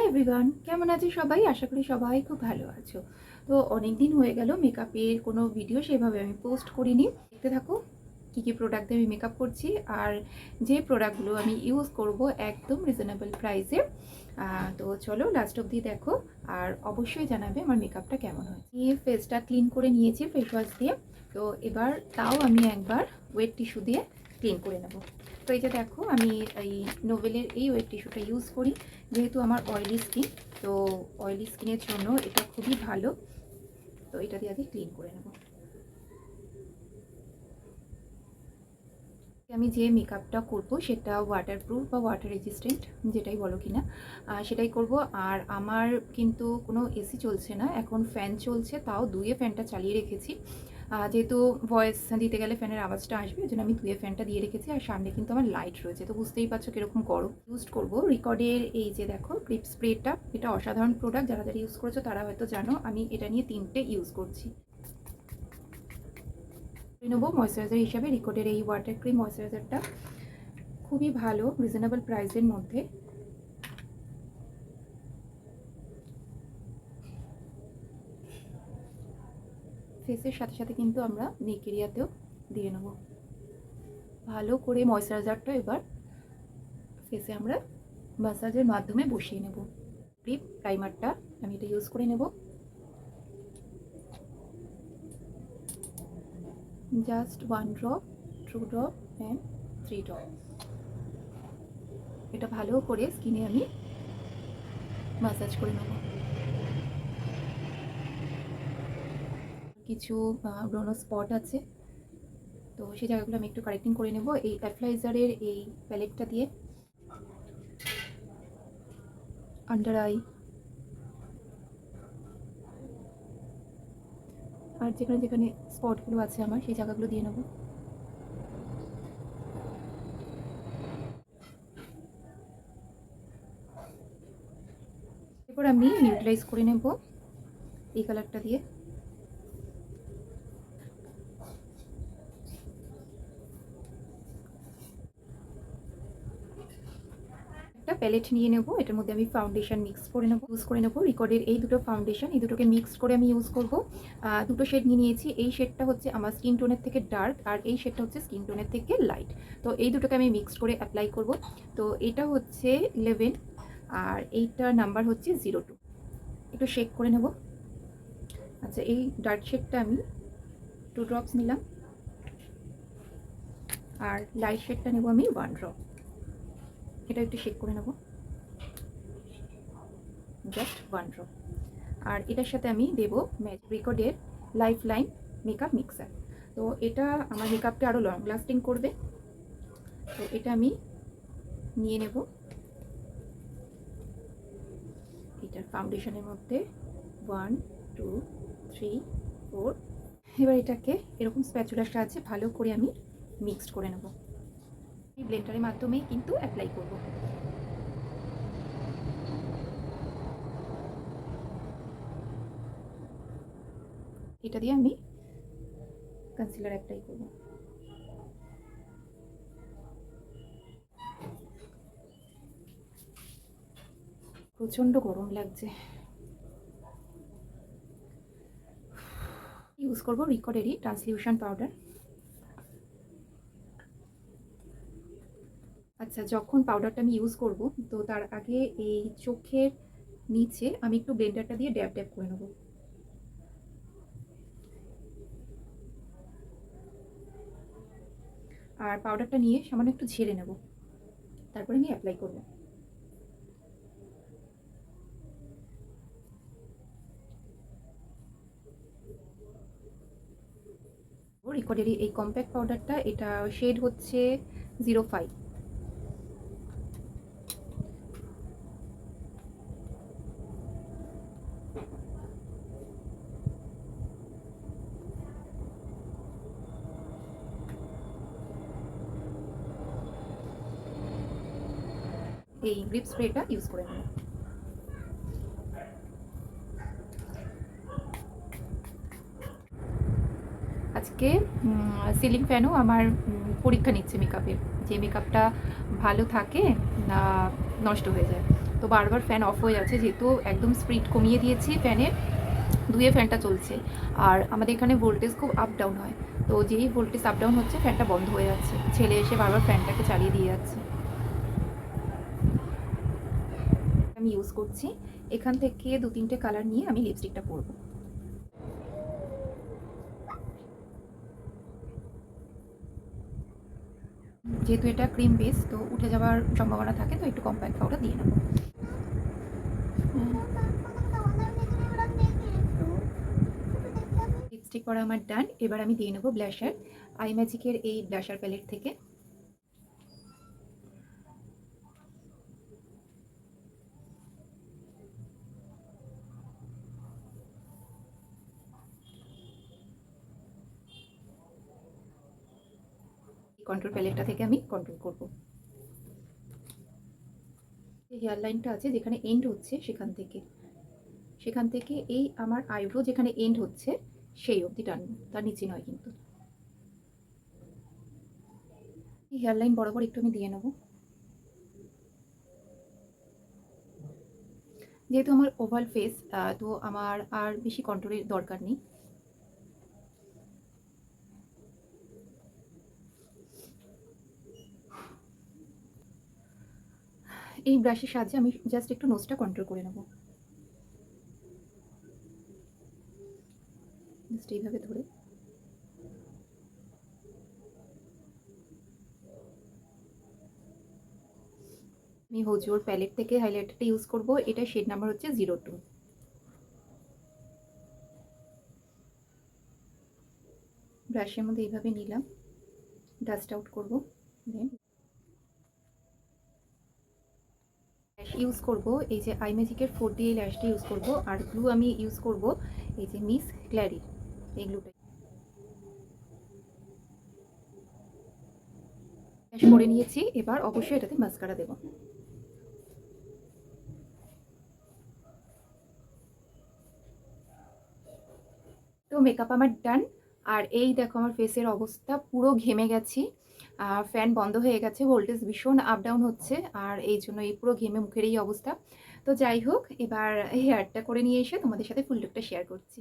Everyone, কেমন আছো সবাই? আশা করি সবাই খুব ভালো আছো। তো অনেক দিন হয়ে গেল মেকআপের কোনো ভিডিও সেভাবে আমি পোস্ট করিনি। দেখতে থাকো কী কী প্রোডাক্ট দিয়ে আমি মেকআপ করছি আর যে প্রোডাক্টগুলো আমি ইউজ করব একদম রিজনেবল প্রাইসে। তো চলো লাস্ট অবধি দেখো আর অবশ্যই জানাবে আমার মেকআপটা কেমন হয়। এই ফেসটা ক্লিন করে নিয়েছি ফেস ওয়াশ দিয়ে। তো এবার তাও আমি একবার ওয়েট টিস্যু দিয়ে ক্লিন করে নেব। তো এই যে দেখো আমি এই নোভেলের এই ওয়েট টিস্যুটা ইউজ করি, যেহেতু আমার অয়েলি স্কিন। তো অয়েলি স্কিনের জন্য এটা খুবই ভালো। তো এটা দিয়ে আগে ক্লিন করে নেব। আমি যে মেকআপটা করব সেটা ওয়াটারপ্রুফ বা ওয়াটার রেজিস্ট্যান্ট যেটাই বলো কিনা, সেটাই করব। আর আমার কিন্তু কোনো এসি চলছে না, এখন ফ্যান চলছে, তাও দুয়ে ফ্যানটা চালিয়ে রেখেছি। যেহেতু ভয়েস দিতে গেলে ফ্যানের আওয়াজটা আসবে, ওই জন্য আমি দুয়ে ফ্যানটা দিয়ে রেখেছি। আর সামনে কিন্তু আমার লাইট রয়েছে, তো বুঝতেই পারছো কীরকম গরম। ইউজ করব রিকর্ডের এই যে দেখো গ্রিপ স্প্রেটা। এটা অসাধারণ প্রোডাক্ট, যারা যারা ইউজ করেছো তারা হয়তো জানো। আমি এটা নিয়ে 3টে ইউজ করছি। নেবো ময়শ্চারাইজার হিসাবে রিকর্ডের এই ওয়াটার ক্রিম ময়শ্চারাইজারটা, খুবই ভালো, রিজনেবল প্রাইসের মধ্যে। ফেসের সাথে সাথে কিন্তু আমরা নেক এরিয়াতেও দিয়ে নেব। ভালো করে ময়শ্চারাইজারটা এবার ফেসে আমরা মাসাজের মাধ্যমে বসিয়ে নেব। লিপ প্রাইমারটা আমি এটা ইউজ করে নেব। Just 1 drop, 2 drop and 3 drop. এটা ভালো করে স্কিনে আমি মাসাজ করে নেব। কিছু ব্রণ স্পট আছে, তো সেই জায়গাগুলো আমি একটু কারেক্টিং করে নেব এই অ্যাপ্লাইজারের এই প্যালেটটা দিয়ে। আন্ডার আই আর যেখানে যেখানে স্পটগুলো আছে আমার, সেই জায়গাগুলো দিয়ে নেব। এরপর আমি নিউট্রালাইজ করে নেব এই কালারটা দিয়ে। প্যালেট নিয়ে নেব, এটার মধ্যে আমি ফাউন্ডেশন মিক্স করে নেব, ইউজ করে নেব রিকর্ডের এই দুটো ফাউন্ডেশন। এই দুটোকে মিক্স করে আমি ইউজ করব। দুটো শেড নিয়ে নিয়েছি। এই শেডটা হচ্ছে আমার স্কিন টোনের থেকে ডার্ক, আর এই শেডটা হচ্ছে স্কিন টোনের থেকে লাইট। তো এই দুটোকে আমি মিক্সড করে অ্যাপ্লাই করব। তো এটা হচ্ছে 11 আর এইটার নাম্বার হচ্ছে 02। একটু শেক করে নেব। আচ্ছা, এই ডার্ক শেডটা আমি 2 ড্রপস নিলাম, আর লাইট শেডটা নেব আমি 1 ড্রপ। এটা একটু শেক করে নেব, জাস্ট 1 ড্রপ। আর এটার সাথে আমি দেব রিকর্ডের লাইফ লাইন মেকআপ মিক্সার। তো এটা আমার মেকআপটা আরও লং লাস্টিং করবে। তো এটা আমি নিয়ে নেব এটার ফাউন্ডেশনের মধ্যে 1 2 3 4। এবার এটাকে এরকম স্প্যাচুলার সাহায্যে ভালো করে আমি মিক্সড করে নেব। এই ব্লেন্ডারের মাধ্যমেই কিন্তু অ্যাপ্লাই করব। এটা দিয়ে আমি কনসিলার অ্যাপ্লাই করব। প্রচণ্ড গরম লাগছে। ইউজ করব রিকর্ডেরই ট্রান্সলিউশন পাউডার। আচ্ছা, যখন পাউডারটা আমি ইউজ করব, তো তার আগে এই চোখের নিচে আমি একটু ব্লেন্ডারটা দিয়ে ড্যাব ড্যাব করে নেব। আর পাউডারটা নিয়ে সামান্য একটু ঝেড়ে নেব, তারপরে আমি অ্যাপ্লাই করব। রিকর্ডেরই এই কম্প্যাক্ট পাউডারটা, এটা শেড হচ্ছে 05। এই গ্রিপ স্প্রেটা ইউজ করে নেব। আজকে সিলিং ফ্যানও আমার পরীক্ষা নিচ্ছে মেকআপের, যে মেকআপটা ভালো থাকে না নষ্ট হয়ে যায়। তো বারবার ফ্যান অফ হয়ে যাচ্ছে, যেহেতু একদম স্পিড কমিয়ে দিয়েছি ফ্যানের, দুয়ে ফ্যানটা চলছে। আর আমাদের এখানে ভোল্টেজ খুব আপ ডাউন হয়, তো যেই ভোল্টেজ আপ ডাউন হচ্ছে ফ্যানটা বন্ধ হয়ে যাচ্ছে, ছেলে এসে বারবার ফ্যানটাকে চালিয়ে দিয়ে যাচ্ছে। আমি ইউজ করছি, এখান থেকে 2-3টে কালার নিয়ে আমি লিপস্টিকটা পরবো। যেহেতু এটা ক্রিম বেস, তো উঠে যাওয়ার সম্ভাবনা থাকে, তো একটু কম্প্যাক্ট পাউডার দিয়ে নেবো। লিপস্টিক পরা আমার ডান। এবার আমি দিয়ে নেবো ব্লাশার, আই ম্যাজিকের এই ব্লাশার প্যালেট থেকে। কন্ট্রোল প্যালেটটা থেকে আমি কন্ট্রোল করবো। এই হেয়ার লাইনটা আছে যেখানে এন্ড হচ্ছে, সেখান থেকে এই আমার আইব্রো যেখানে এন্ড হচ্ছে সেই অবধি টানবো, তার নিচে নয় কিন্তু। এই হেয়ার লাইন বরাবর একটু আমি দিয়ে নেবো। যেহেতু আমার ওভাল ফেস, তো আমার আর বেশি কন্ট্রোলের দরকার নেই। এই ব্রাশের সাহায্যে আমি জাস্ট একটু নোজটা কন্ট্রোল করে নেবো, জাস্ট এইভাবে ধরে। আমি হোজোর প্যালেট থেকে হাইলাইটারটা ইউজ করবো, এটা শেড নাম্বার হচ্ছে 02। ব্রাশের মধ্যে এইভাবে নিলাম, ডাস্ট আউট করবো। দেন ল্যাশ ইউজ করবো, এই যে আই ম্যাজিকের 4D এই ল্যাশটা ইউজ করবো। আর গ্লু আমি ইউজ করবো এই যে মিস ক্ল্যারি, এই গ্লুটা ল্যাশ করে নিয়েছি। এবার অবশ্যই এটাতে মাস্কারা দেবো। তো মেকআপ আমার ডান। আর এই দেখো আমার ফেসের অবস্থা, পুরো ঘেমে গেছি, ফ্যান বন্ধ হয়ে গেছে, ভোল্টেজ ভীষণ আপ ডাউন হচ্ছে, আর এই জন্য এই পুরো ঘেমে মুখের এই অবস্থা। তো যাই হোক, এবার হেয়ারটা করে নিয়ে এসে তোমাদের সাথে ফুল লুকটা শেয়ার করছি।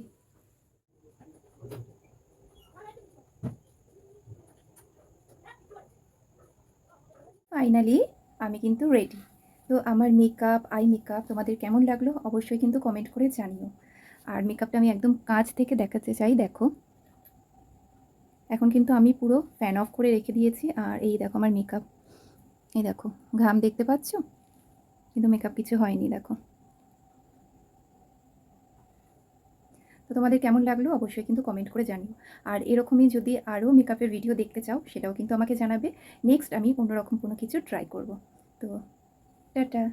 ফাইনালি আমি কিন্তু রেডি। তো আমার মেকআপ, আই মেকআপ তোমাদের কেমন লাগলো অবশ্যই কিন্তু কমেন্ট করে জানিও। আর মেকআপটা আমি একদম কাছ থেকে দেখাতে চাই, দেখো। এখন কিন্তু আমি পুরো ফ্যান অফ করে রেখে দিয়েছি, আর এই দেখো আমার মেকআপ, এই দেখো ঘাম দেখতে পাচ্ছ, কিন্তু মেকআপ কিছু হয়নি, দেখো। তো তোমাদের কেমন লাগলো অবশ্যই কিন্তু কমেন্ট করে জানিও। আর এরকমই যদি আরও মেকআপের ভিডিও দেখতে চাও সেটাও কিন্তু আমাকে জানাবে। নেক্সট আমি অন্যরকম কোনো কিছু ট্রাই করব। তো টাটা।